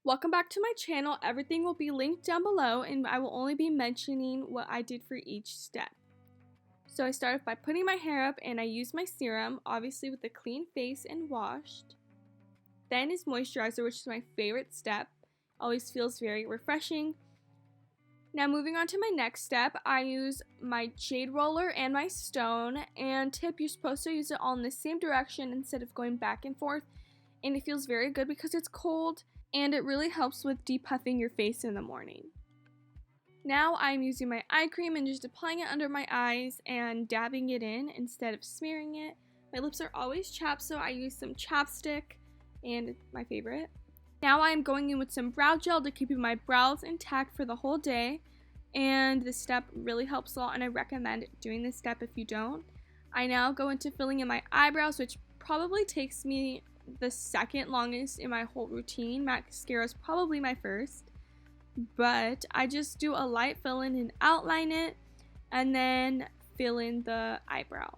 Welcome back to my channel. Everything will be linked down below and I will only be mentioning what I did for each step. So I started by putting my hair up and I used my serum, obviously with a clean face and washed. Then is moisturizer, which is my favorite step. Always feels very refreshing. Now moving on to my next step, I use my jade roller and my stone, and tip, you're supposed to use it all in the same direction instead of going back and forth, and it feels very good because it's cold and it really helps with depuffing your face in the morning. Now I'm using my eye cream and just applying it under my eyes and dabbing it in instead of smearing it. My lips are always chapped, so I use some chapstick, and it's my favorite. Now I'm going in with some brow gel to keep my brows intact for the whole day, and this step really helps a lot and I recommend doing this step if you don't. I now go into filling in my eyebrows, which probably takes me the second longest in my whole routine. Mascara is probably my first, but I just do a light fill in and outline it and then fill in the eyebrow.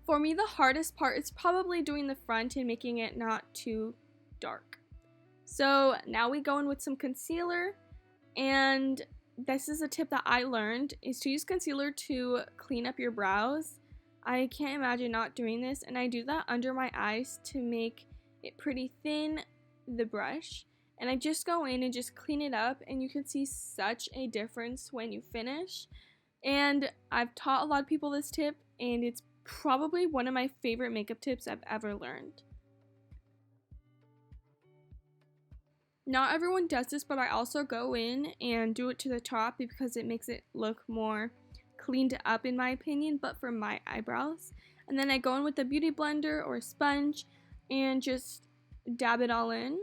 For me, the hardest part is probably doing the front and making it not too dark. So now we go in with some concealer, and this is a tip that I learned, is to use concealer to clean up your brows. I can't imagine not doing this, and I do that under my eyes to make it pretty thin, the brush. And I just go in and just clean it up, and you can see such a difference when you finish. And I've taught a lot of people this tip, and it's probably one of my favorite makeup tips I've ever learned. Not everyone does this, but I also go in and do it to the top because it makes it look more cleaned up in my opinion, but for my eyebrows. And then I go in with a beauty blender or a sponge and just dab it all in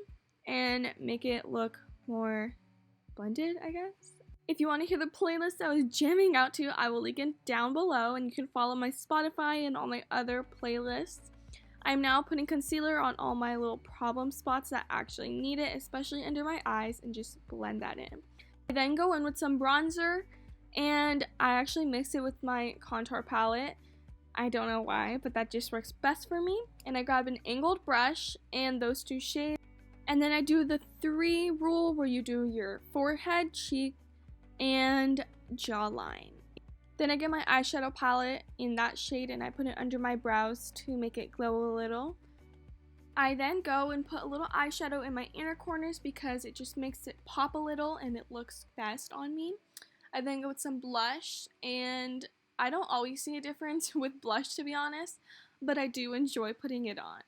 and make it look more blended, I guess. If you want to hear the playlist I was jamming out to, I will link it down below, and you can follow my Spotify and all my other playlists. I'm now putting concealer on all my little problem spots that actually need it, especially under my eyes, and just blend that in. I then go in with some bronzer, and I actually mix it with my contour palette. I don't know why, but that just works best for me. And I grab an angled brush and those two shades. And then I do the 3 rule where you do your forehead, cheek, and jawline. Then I get my eyeshadow palette in that shade and I put it under my brows to make it glow a little. I then go and put a little eyeshadow in my inner corners because it just makes it pop a little and it looks best on me. I then go with some blush, and I don't always see a difference with blush, to be honest, but I do enjoy putting it on.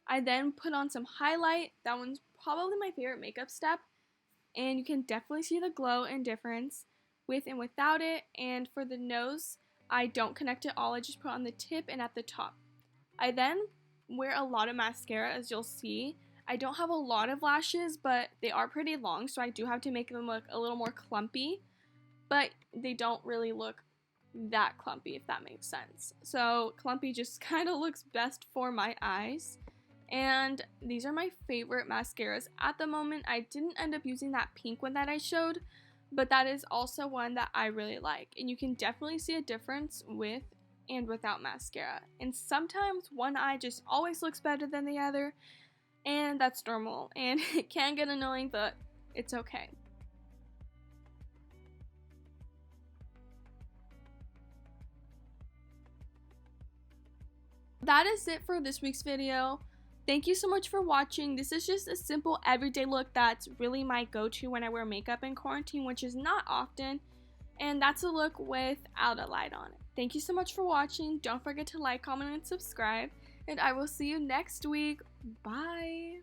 I then put on some highlight. That one's probably my favorite makeup step, and you can definitely see the glow and difference with and without it. And for the nose, I don't connect it all, I just put it on the tip and at the top. I then wear a lot of mascara, as you'll see. I don't have a lot of lashes, but they are pretty long, so I do have to make them look a little more clumpy, but they don't really look that clumpy, if that makes sense. So clumpy just kind of looks best for my eyes. And these are my favorite mascaras at the moment. I didn't end up using that pink one that I showed, but that is also one that I really like, and you can definitely see a difference with and without mascara. And sometimes one eye just always looks better than the other, and that's normal, and it can get annoying, but it's okay. That is it for this week's video. Thank you so much for watching. This is just a simple everyday look that's really my go-to when I wear makeup in quarantine, which is not often, and that's a look without a light on it. Thank you so much for watching. Don't forget to like, comment, and subscribe, and I will see you next week. Bye!